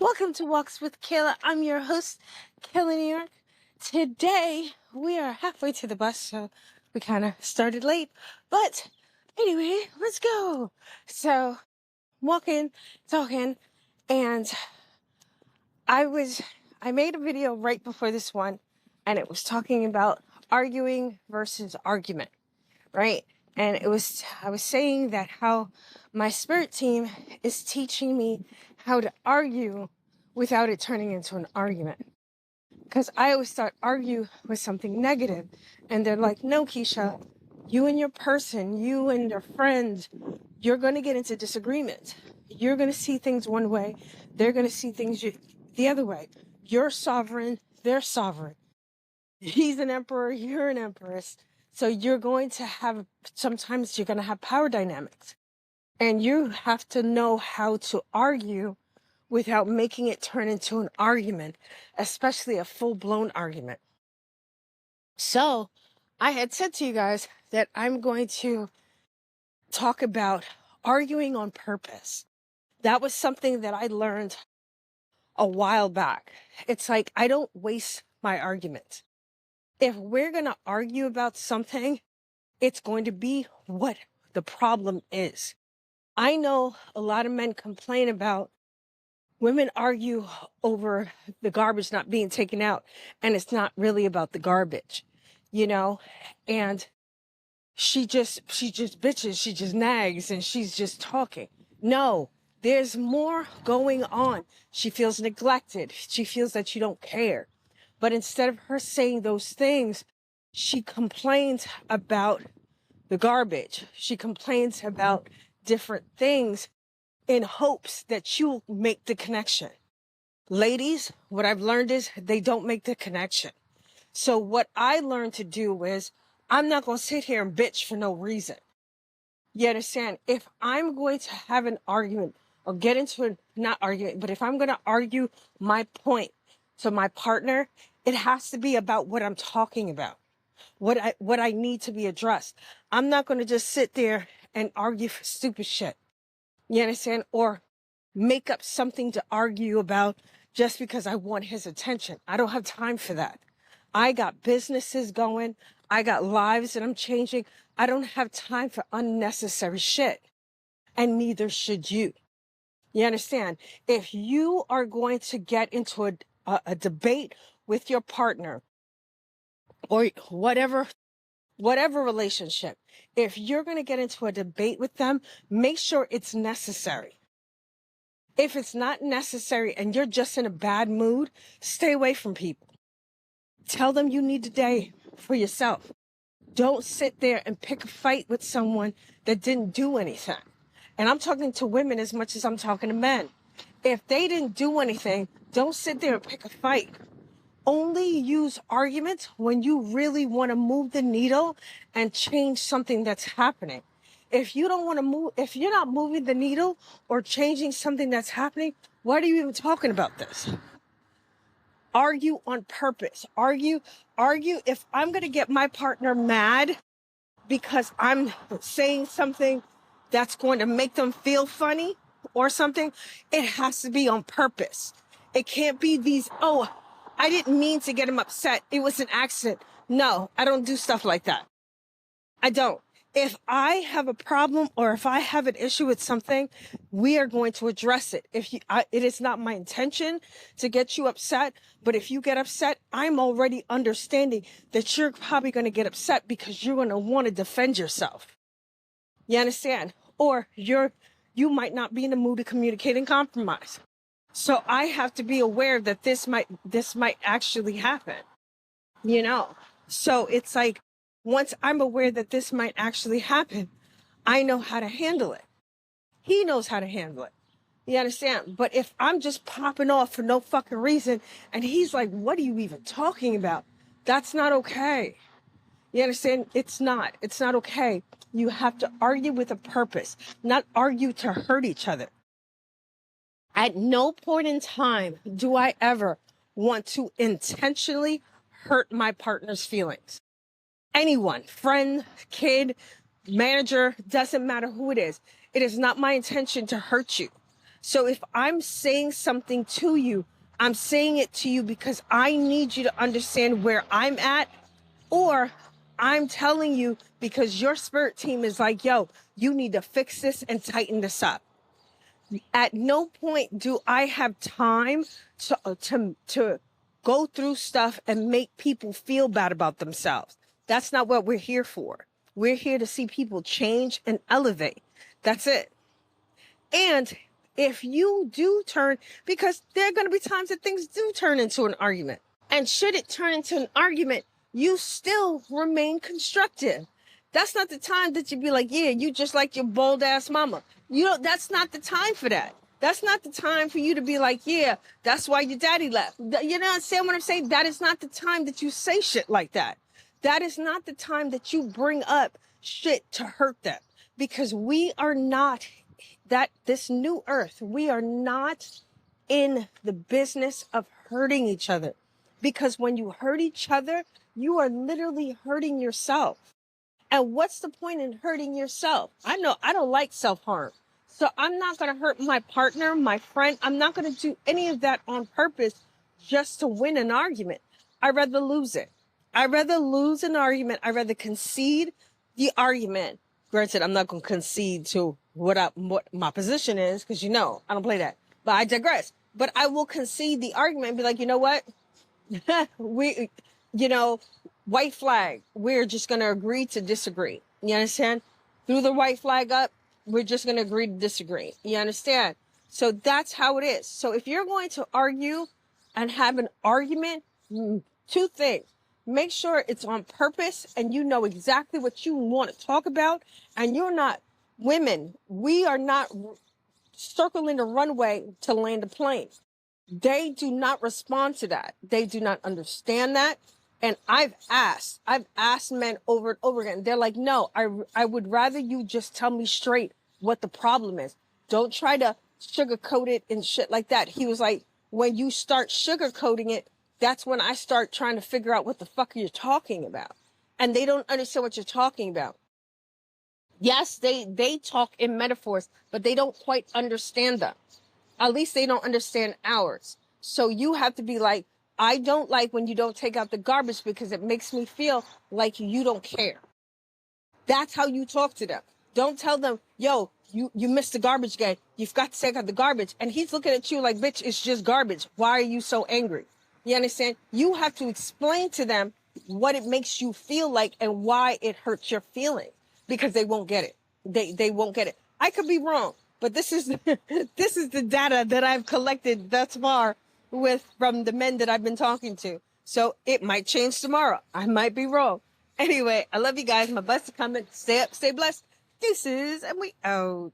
Welcome to Walks with Kayla. I'm your host, Kayla New York. Today, we are halfway to the bus, so we kind of started late. But anyway, let's go. So, walking, talking, and I made a video right before this one, and it was talking about arguing versus argument, right? And I was saying that how my spirit team is teaching me how to argue without it turning into an argument. Because I always start argue with something negative, and they're like, no, Keisha, you and your person, you and your friend, you're going to get into disagreement. You're going to see things one way. They're going to see things the other way. You're sovereign. They're sovereign. He's an emperor. You're an empress. So sometimes you're going to have power dynamics, and you have to know how to argue without making it turn into an argument, especially a full-blown argument. So I had said to you guys that I'm going to talk about arguing on purpose. That was something that I learned a while back. It's like, I don't waste my arguments. If we're going to argue about something, it's going to be what the problem is. I know a lot of men complain about women argue over the garbage not being taken out, and it's not really about the garbage, and she just bitches, she just nags, and she's just talking. No, there's more going on. She feels neglected. She feels that you don't care. But instead of her saying those things, she complains about the garbage. She complains about different things in hopes that you'll make the connection. Ladies, what I've learned is they don't make the connection. So what I learned to do is, I'm not going to sit here and bitch for no reason. You understand? If I'm going to have an argument or get into not argument, but if I'm going to argue my point to my partner, it has to be about what I'm talking about, what I need to be addressed. I'm not going to just sit there and argue for stupid shit. You understand? Or make up something to argue about just because I want his attention. I don't have time for that. I got businesses going. I got lives that I'm changing. I don't have time for unnecessary shit. And neither should you. You understand? If you are going to get into a debate with your partner or whatever relationship, if you're going to get into a debate with them, make sure it's necessary. If it's not necessary and you're just in a bad mood, stay away from people. Tell them you need a day for yourself. Don't sit there and pick a fight with someone that didn't do anything. And I'm talking to women as much as I'm talking to men. If they didn't do anything, don't sit there and pick a fight. Only use arguments when you really want to move the needle and change something that's happening. If you don't want to move, if you're not moving the needle or changing something that's happening, why are you even talking about this? Argue on purpose. Argue. If I'm going to get my partner mad because I'm saying something that's going to make them feel funny or something, it has to be on purpose. It can't be these, I didn't mean to get him upset. It was an accident. No, I don't do stuff like that. I don't. If I have a problem or if I have an issue with something, we are going to address it. It is not my intention to get you upset, but if you get upset, I'm already understanding that you're probably going to get upset because you're going to want to defend yourself. You understand? Or you might not be in the mood to communicate and compromise. So I have to be aware that this might actually happen, So it's like, once I'm aware that this might actually happen, I know how to handle it. He knows how to handle it. You understand? But if I'm just popping off for no fucking reason, and he's like, what are you even talking about? That's not okay. You understand? It's not okay. You have to argue with a purpose, not argue to hurt each other. At no point in time do I ever want to intentionally hurt my partner's feelings. Anyone, friend, kid, manager, doesn't matter who it is. It is not my intention to hurt you. So if I'm saying something to you, I'm saying it to you because I need you to understand where I'm at, or I'm telling you because your spirit team is like, yo, you need to fix this and tighten this up. At no point do I have time to go through stuff and make people feel bad about themselves. That's not what we're here for. We're here to see people change and elevate. That's it. And if you do turn, because there are going to be times that things do turn into an argument. And should it turn into an argument, you still remain constructive. That's not the time that you be like, yeah, you just like your bold ass mama. You know, that's not the time for that. That's not the time for you to be like, yeah, that's why your daddy left. You know what I'm saying? That is not the time that you say shit like that. That is not the time that you bring up shit to hurt them. Because we are not this new earth, we are not in the business of hurting each other. Because when you hurt each other, you are literally hurting yourself. And what's the point in hurting yourself? I know I don't like self-harm. So I'm not going to hurt my partner, my friend. I'm not going to do any of that on purpose just to win an argument. I'd rather lose it. I'd rather lose an argument. I'd rather concede the argument. Granted, I'm not going to concede to what my position is, because I don't play that. But I digress. But I will concede the argument and be like, you know what? we, white flag, we're just going to agree to disagree. You understand? Threw the white flag up, we're just going to agree to disagree. You understand? So that's how it is. So if you're going to argue and have an argument, two things. Make sure it's on purpose and you know exactly what you want to talk about. And you're not women. We are not circling the runway to land a plane. They do not respond to that. They do not understand that. And I've asked men over and over again. They're like, no, I would rather you just tell me straight what the problem is. Don't try to sugarcoat it and shit like that. He was like, when you start sugarcoating it, that's when I start trying to figure out what the fuck you're talking about. And they don't understand what you're talking about. Yes, they talk in metaphors, but they don't quite understand them. At least they don't understand ours. So you have to be like, I don't like when you don't take out the garbage because it makes me feel like you don't care. That's how you talk to them. Don't tell them, yo, you missed the garbage again. You've got to take out the garbage. And he's looking at you like, bitch, it's just garbage. Why are you so angry? You understand? You have to explain to them what it makes you feel like and why it hurts your feelings, because they won't get it. They won't get it. I could be wrong, but this is this is the data that I've collected thus far from the men that I've been talking to. So it might change tomorrow. I might be wrong. Anyway, I love you guys. My best to comment. Stay up, stay blessed. Deuces, and we out.